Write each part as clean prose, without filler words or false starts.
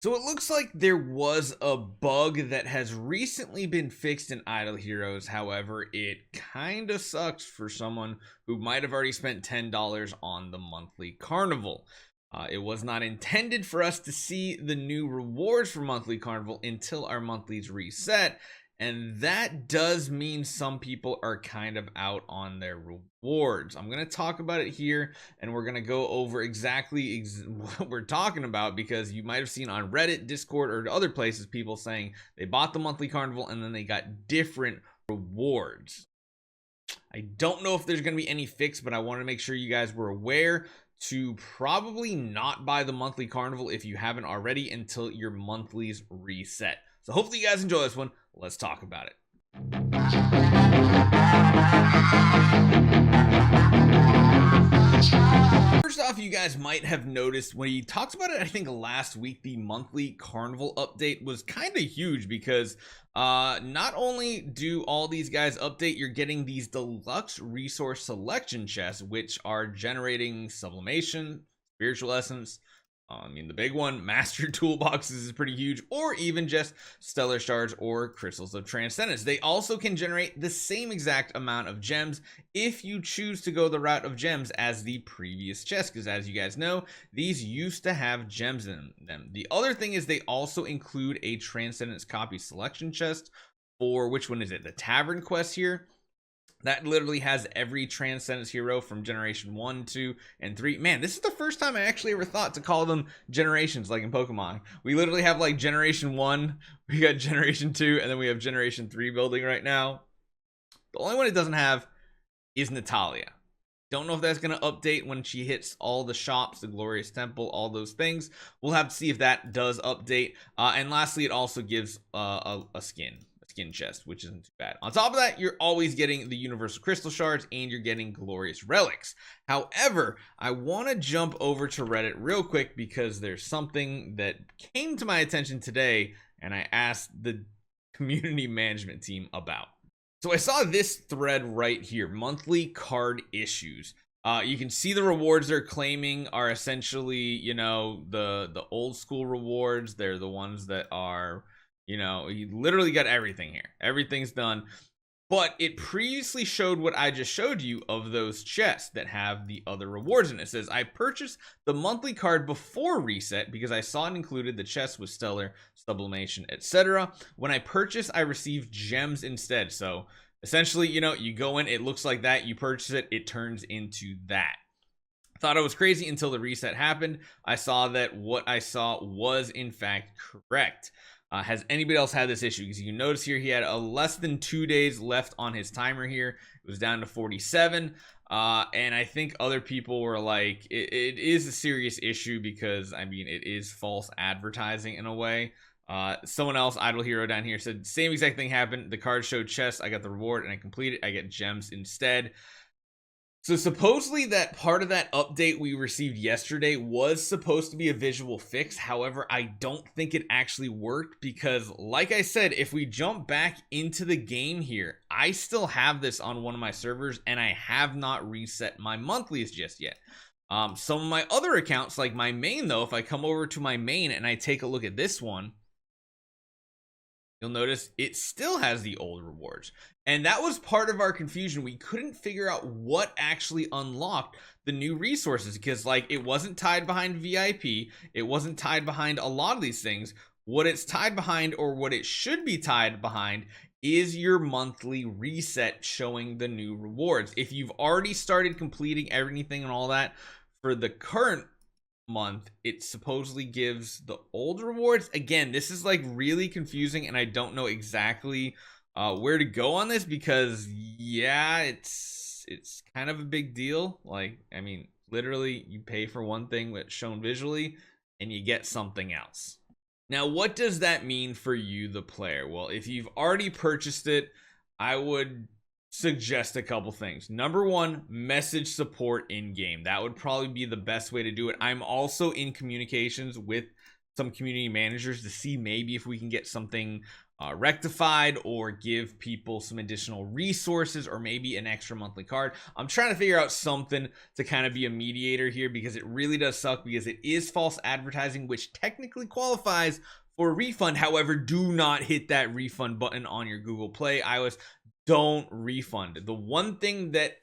So it looks like there was a bug that has recently been fixed in Idle Heroes. However, it kind of sucks for someone who might have already spent $10 on the monthly Carnival. It was not intended for us to see the new rewards for monthly Carnival until our monthlies reset. And that does mean some people are kind of out on their rewards. I'm going to talk about it here, and we're going to go over exactly what we're talking about, because you might have seen on Reddit, Discord, or other places people saying they bought the monthly Carnival and then they got different rewards. I don't know if there's going to be any fix, but I want to make sure you guys were aware to probably not buy the monthly Carnival if you haven't already until your monthlies reset. So hopefully you guys enjoy this one. Let's talk about it. First off, you guys might have noticed when he talked about it, I think last week, the monthly Carnival update was kind of huge because not only do all these guys update, you're getting these deluxe resource selection chests, which are generating sublimation, spiritual essence. The big one, master toolboxes, is pretty huge, or even just stellar shards or crystals of transcendence. They also can generate the same exact amount of gems if you choose to go the route of gems as the previous chest, because as you guys know, these used to have gems in them. The other thing is they also include a transcendence copy selection chest for, which one is it? The tavern quest here. That literally has every Transcendence hero from Generation 1, 2, and 3. Man, this is the first time I actually ever thought to call them generations like in Pokemon. We literally have like Generation 1, we got Generation 2, and then we have Generation 3 building right now. The only one it doesn't have is Natalia. Don't know if that's going to update when she hits all the shops, the Glorious Temple, all those things. We'll have to see if that does update. And lastly, it also gives a skin chest, which isn't too bad. On top of that, you're always getting the universal crystal shards and you're getting glorious relics. However, I want to jump over to Reddit real quick because there's something that came to my attention today and I asked the community management team about. So I saw this thread right here, monthly card issues. You can see the rewards they're claiming are essentially, you know, the old school rewards. They're the ones that are, you know, you literally got everything here. Everything's done. But it previously showed what I just showed you of those chests that have the other rewards in it. It says, I purchased the monthly card before reset because I saw it included the chest with stellar, sublimation, etc. When I purchased, I received gems instead. So essentially, you know, you go in, it looks like that. You purchase it, it turns into that. Thought it was crazy until the reset happened. I saw that what I saw was in fact correct. Has anybody else had this issue? Because you can notice here he had less than 2 days left on his timer here. It was down to 47. And I think other people were like, it is a serious issue because, I mean, it is false advertising in a way. Someone else, Idle Hero down here, said same exact thing happened. The card showed chests. I got the reward and I completed. I get gems instead. So supposedly that part of that update we received yesterday was supposed to be a visual fix. However, I don't think it actually worked because, like I said, if we jump back into the game here, I still have this on one of my servers and I have not reset my monthlies just yet. Some of my other accounts, like my main though, if I come over to my main and I take a look at this one, you'll notice it still has the old rewards. And that was part of our confusion. We couldn't figure out what actually unlocked the new resources because, like, it wasn't tied behind VIP. It wasn't tied behind a lot of these things. What it's tied behind, or what it should be tied behind, is your monthly reset showing the new rewards. If you've already started completing everything and all that for the current month, it supposedly gives the old rewards. Again, this is like really confusing and I don't know exactly where to go on this because yeah, it's kind of a big deal. Like, I mean, literally you pay for one thing that's shown visually and you get something else. Now, what does that mean for you, the player? Well, if you've already purchased it, I would suggest a couple things. Number one, message support in game. That would probably be the best way to do it. I'm also in communications with some community managers to see maybe if we can get something rectified, or give people some additional resources, or maybe an extra monthly card. I'm trying to figure out something to kind of be a mediator here, because it really does suck, because it is false advertising, which technically qualifies for a refund. However, do not hit that refund button on your Google Play. iOS, don't refund. The one thing that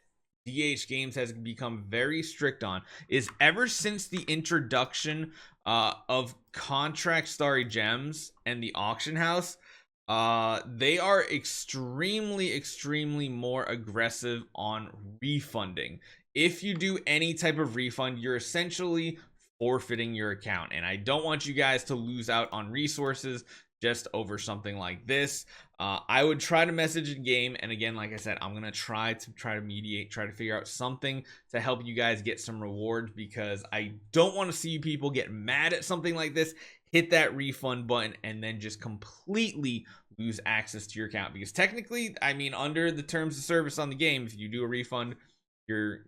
DH Games has become very strict on is, ever since the introduction of contract starry gems and the auction house, they are extremely more aggressive on refunding. If you do any type of refund, you're essentially forfeiting your account, and I don't want you guys to lose out on resources just over something like this. I would try to message in game, and again, like I said, I'm gonna try to mediate, try to figure out something to help you guys get some rewards, because I don't want to see people get mad at something like this, hit that refund button, and then just completely lose access to your account. Because technically, I mean, under the terms of service on the game, if you do a refund, you're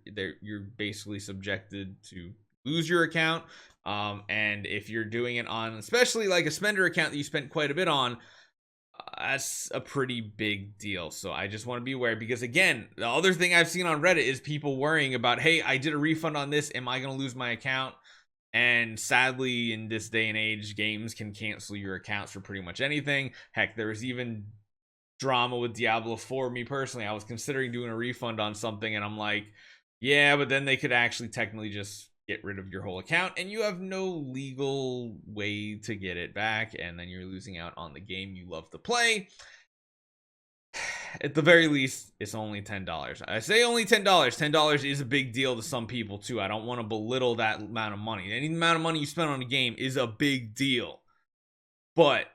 basically subjected to lose your account. And if you're doing it on, especially like a spender account that you spent quite a bit on, that's a pretty big deal. So I just want to be aware, because again, the other thing I've seen on Reddit is people worrying about, hey, I did a refund on this, am I going to lose my account? And sadly, in this day and age, games can cancel your accounts for pretty much anything. Heck, there was even drama with Diablo 4. Me personally, I was considering doing a refund on something, and I'm like, yeah, but then they could actually technically just get rid of your whole account, and you have no legal way to get it back, and then you're losing out on the game you love to play. At the very least, it's only $10. I say only $10. $10 is a big deal to some people too. I don't want to belittle that amount of money. Any amount of money you spend on a game is a big deal, but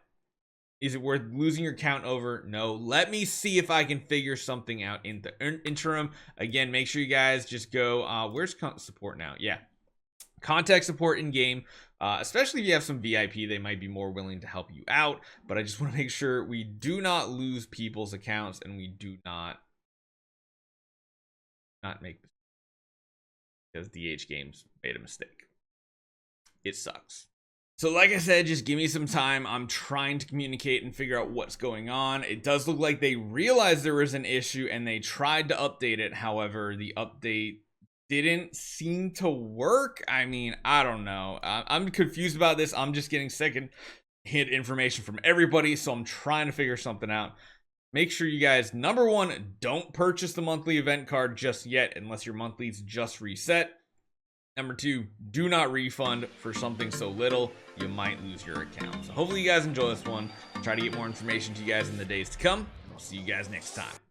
is it worth losing your account over? No. Let me see if I can figure something out in the interim. Again, make sure you guys just go, where's support now? Yeah, contact support in game. Especially if you have some VIP, they might be more willing to help you out. But I just want to make sure we do not lose people's accounts, and we do not make mistakes, because DH Games made a mistake. It sucks. So like I said, just give me some time. I'm trying to communicate and figure out what's going on. It does look like they realized there was an issue and they tried to update it. However, the update didn't seem to work. I mean, I don't know. I'm confused about this. I'm just getting second hand information from everybody, so I'm trying to figure something out. Make sure you guys, number one, don't purchase the monthly event card just yet unless your monthlies just reset. Number two, do not refund for something so little. You might lose your account. So hopefully you guys enjoy this one. I'll try to get more information to you guys in the days to come. I'll see you guys next time.